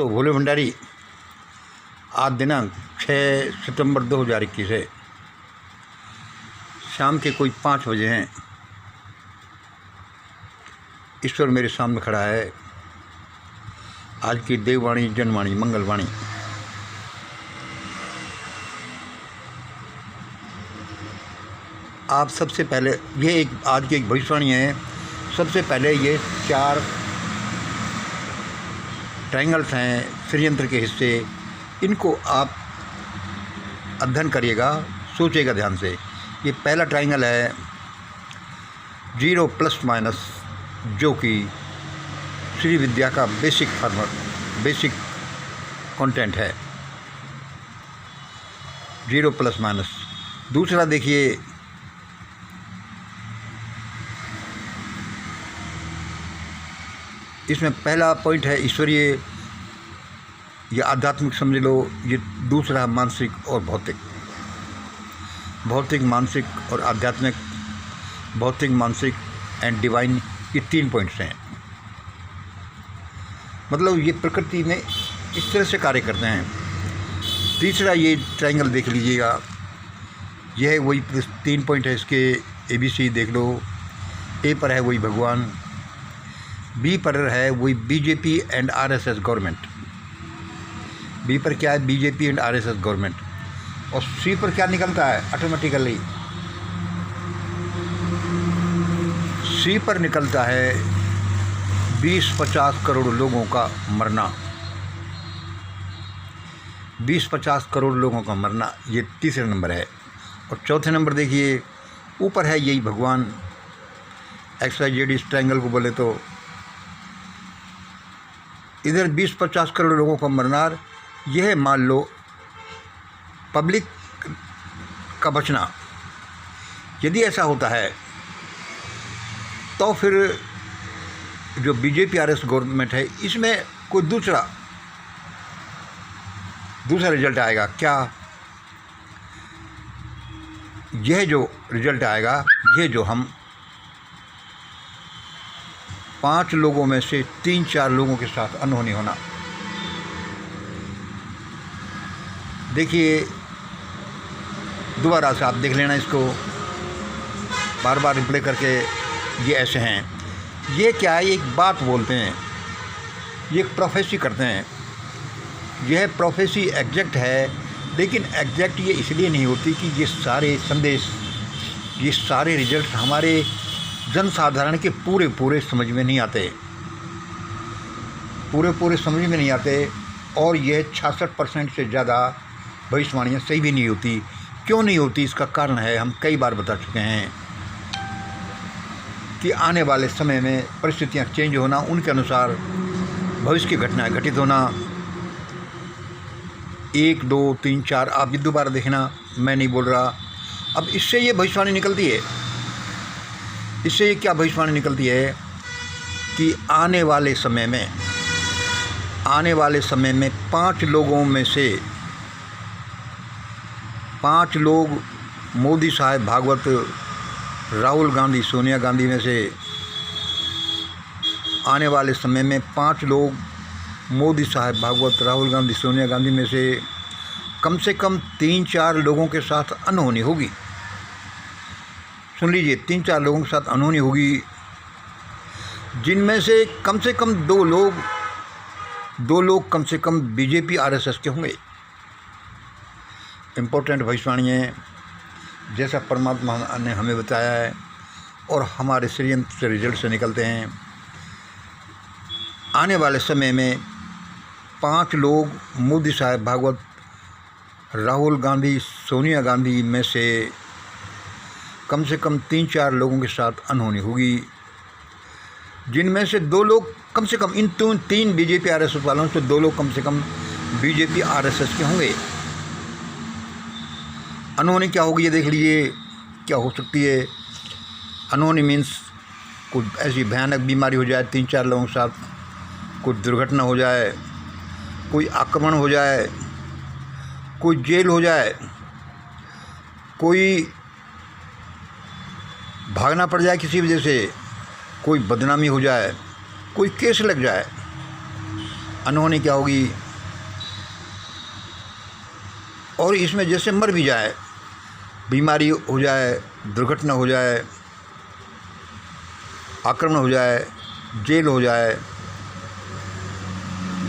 दोस्तों, भोले भंडारी। आज दिनांक 6 सितंबर 2021 है। शाम के कोई 5 बजे हैं। ईश्वर मेरे सामने खड़ा है। आज की देववाणी, जनवाणी, मंगलवाणी। आप सबसे पहले ये एक आज की एक भविष्यवाणी है। सबसे पहले ये 4 ट्रायंगल्स हैं षड्यंत्र के हिस्से, इनको आप अध्ययन करिएगा, सोचिएगा ध्यान से। ये पहला ट्रायंगल है 0 प्लस माइनस, जो कि श्री विद्या का बेसिक कंटेंट है। 0 प्लस माइनस। दूसरा देखिए, इसमें पहला पॉइंट है ईश्वरीय या आध्यात्मिक समझ लो। ये दूसरा मानसिक और भौतिक, मानसिक और आध्यात्मिक, भौतिक, मानसिक एंड डिवाइन, ये 3 पॉइंट्स हैं। मतलब ये प्रकृति में इस तरह से कार्य करते हैं। तीसरा ये ट्रायंगल देख लीजिएगा, यह है वही 3 पॉइंट है इसके। ABC देख लो। ए पर है वही भगवान, बी पर है वही BJP and RSS government. B पर क्या है? BJP and RSS government. और सी पर क्या निकलता है ऑटोमेटिकली? सी पर निकलता है 20-50 करोड़ लोगों का मरना। 20-50 करोड़ लोगों का मरना, ये तीसरा नंबर है। और चौथे नंबर देखिए, ऊपर है यही भगवान, XYZ इस ट्रायंगल को बोले तो। इधर 20-50 करोड़ लोगों का मरना, यह मान लो पब्लिक का बचना। यदि ऐसा होता है तो फिर जो BJP RSS गवर्नमेंट है, इसमें कोई दूसरा रिजल्ट आएगा क्या? यह जो रिजल्ट आएगा, यह जो हम 5 लोगों में से 3-4 लोगों के साथ अनहोनी होना। देखिए, दोबारा से आप देख लेना इसको, बार बार रिप्ले करके। ये ऐसे हैं। ये क्या है? एक बात बोलते हैं, ये एक प्रोफेसी करते हैं। यह प्रोफेसी एग्जैक्ट है, लेकिन एग्जैक्ट ये इसलिए नहीं होती कि ये सारे संदेश, ये सारे रिजल्ट हमारे जनसाधारण के पूरे समझ में नहीं आते, पूरे समझ में नहीं आते। और यह 66% से ज़्यादा भविष्यवाणियाँ सही भी नहीं होती। क्यों नहीं होती? इसका कारण है, हम कई बार बता चुके हैं कि आने वाले समय में परिस्थितियाँ चेंज होना, उनके अनुसार भविष्य की घटनाएं घटित होना। 1, 2, 3, 4 आप ये दोबारा देखना, मैं नहीं बोल रहा। अब इससे ये भविष्यवाणी निकलती है, इससे ये क्या भविष्यवाणी निकलती है कि आने वाले समय में 5 लोगों में से 5 लोग, मोदी साहब, भागवत, राहुल गांधी, सोनिया गांधी में से आने वाले समय में 5 लोग, मोदी साहब, भागवत, राहुल गांधी, सोनिया गांधी में से कम 3-4 लोगों के साथ अनहोनी होगी। सुन लीजिए, 3-4 लोगों के साथ अनहोनी होगी, जिनमें से कम 2 लोग कम से कम BJP RSS के होंगे। इम्पोर्टेंट भविष्यवाणी है, जैसा परमात्मा ने हमें बताया है और हमारे षड्यंत्र से रिजल्ट से निकलते हैं। आने वाले समय में 5 लोग, मोदी साहब, भागवत, राहुल गांधी, सोनिया गांधी में से कम 3-4 लोगों के साथ अनहोनी होगी, जिनमें से 2 लोग कम से कम, इन 3 BJP RSS वालों से 2 लोग कम से कम BJP RSS के होंगे। अनहोनी क्या होगी ये देख लीजिए, क्या हो सकती है। अनहोनी मीन्स कोई ऐसी भयानक बीमारी हो जाए 3-4 लोगों के साथ, कोई दुर्घटना हो जाए, कोई आक्रमण हो जाए, कोई जेल हो जाए, कोई भागना पड़ जाए किसी वजह से, कोई बदनामी हो जाए, कोई केस लग जाए, अनहोनी क्या होगी, और इसमें जैसे मर भी जाए, बीमारी हो जाए, दुर्घटना हो जाए, आक्रमण हो जाए, जेल हो जाए,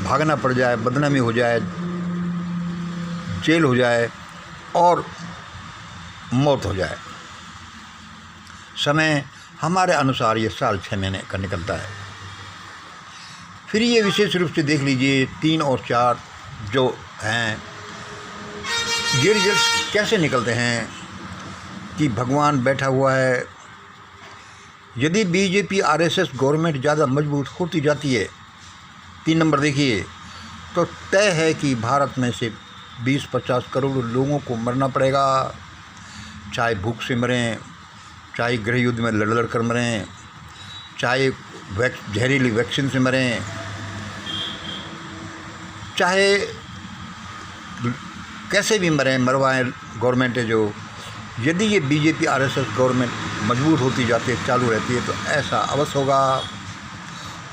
भागना पड़ जाए, बदनामी हो जाए, जेल हो जाए और मौत हो जाए, समय हमारे अनुसार ये साल 6 महीने का निकलता है। फिर ये विशेष रूप से देख लीजिए 3 और 4 जो हैं, ये रिजल्ट्स कैसे निकलते हैं कि भगवान बैठा हुआ है। यदि बीजेपी आरएसएस गवर्नमेंट ज़्यादा मजबूत होती जाती है, 3 नंबर देखिए, तो तय है कि भारत में से 20-50 करोड़ लोगों को मरना पड़ेगा, चाहे भूख से मरें, चाहे गृह युद्ध में लड़ कर मरें, चाहे जहरीली वैक्सीन से मरें, चाहे कैसे भी मरें, मरवाएं गवर्नमेंट है जो। यदि ये बीजेपी आरएसएस गवर्नमेंट मजबूत होती जाती है, चालू रहती है, तो ऐसा अवश्य होगा।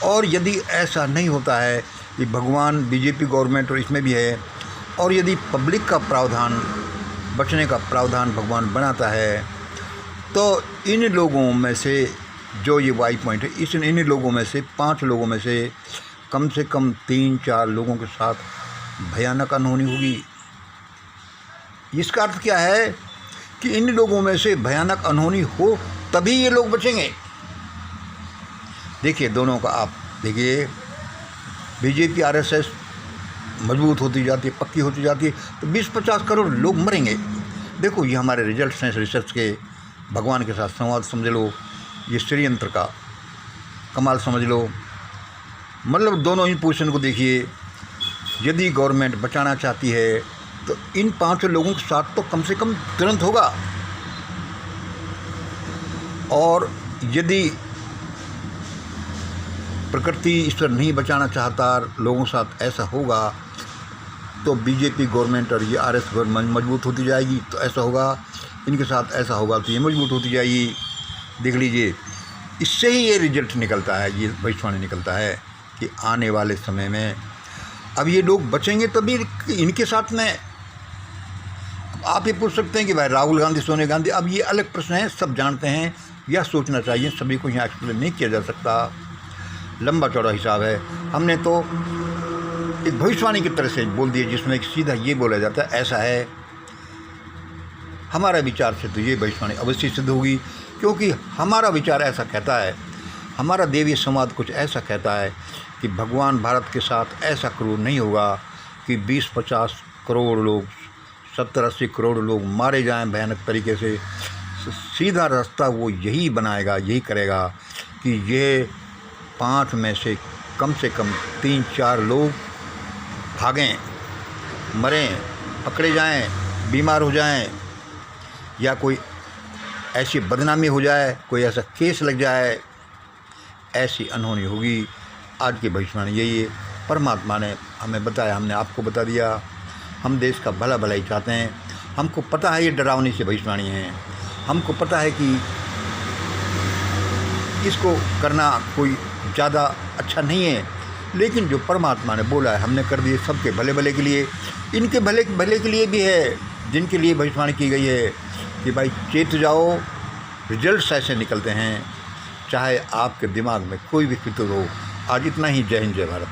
और यदि ऐसा नहीं होता है कि भगवान बीजेपी गवर्नमेंट और इसमें भी है, और यदि पब्लिक का प्रावधान, बचने का प्रावधान भगवान बनाता है, तो इन लोगों में से जो ये वाई पॉइंट है, इन लोगों में से 5 लोगों में से कम 3-4 लोगों के साथ भयानक अनहोनी होगी। इसका अर्थ क्या है कि इन लोगों में से भयानक अनहोनी हो तभी ये लोग बचेंगे। देखिए दोनों का आप देखिए, बीजेपी आरएसएस मजबूत होती जाती है, पक्की होती जाती है, तो 20-50 करोड़ लोग मरेंगे। देखो ये हमारे रिजल्ट्स हैं रिसर्च के, भगवान के साथ संवाद समझ लो, ये षड्यंत्र का कमाल समझ लो। मतलब दोनों ही पोजीशन को देखिए, यदि गवर्नमेंट बचाना चाहती है तो इन 5 लोगों के साथ तो कम से कम तुरंत होगा, और यदि प्रकृति ईश्वर नहीं बचाना चाहता लोगों के साथ ऐसा होगा, तो बीजेपी गवर्नमेंट और ये आरएस गवर्नमेंट मजबूत होती जाएगी, तो ऐसा होगा, इनके साथ ऐसा होगा तो ये मजबूत होती जाएगी। देख लीजिए, इससे ही ये रिजल्ट निकलता है, ये भविष्यवाणी निकलता है कि आने वाले समय में अब ये लोग बचेंगे तभी इनके साथ में। आप ये पूछ सकते हैं कि भाई राहुल गांधी, सोनिया गांधी, अब ये अलग प्रश्न है, सब जानते हैं, यह सोचना चाहिए, सभी को यहाँ एक्सप्लेन नहीं किया जा सकता, लंबा चौड़ा हिसाब है। हमने तो एक भविष्यवाणी की तरह से बोल दिया जिसमें सीधा ये बोला जाता है ऐसा है। हमारा विचार से तो ये भविष्यवाणी अवश्य सिद्ध होगी, क्योंकि हमारा विचार ऐसा कहता है, हमारा देवीय संवाद कुछ ऐसा कहता है कि भगवान भारत के साथ ऐसा क्रूर नहीं होगा कि 20-50 करोड़ लोग, 70-80 करोड़ लोग मारे जाएं भयानक तरीके से। सीधा रास्ता वो यही बनाएगा, यही करेगा कि ये 5 में से कम 3-4 लोग भागें, मरें, पकड़े जाएं, बीमार हो जाएं, या कोई ऐसी बदनामी हो जाए, कोई ऐसा केस लग जाए, ऐसी अनहोनी होगी। आज की भविष्यवाणी यही है, परमात्मा ने हमें बताया, हमने आपको बता दिया। हम देश का भला ही चाहते हैं, हमको पता है ये डरावनी सी भविष्यवाणी है, हमको पता है कि इसको करना कोई ज़्यादा अच्छा नहीं है, लेकिन जो परमात्मा ने बोला है हमने कर दिए, सबके भले के लिए, इनके भले के लिए भी है जिनके लिए भविष्यवाणी की गई है कि भाई चेत जाओ, रिजल्ट्स ऐसे निकलते हैं, चाहे आपके दिमाग में कोई भी फिक्र हो। आज इतना ही। जय हिंद, जय भारत।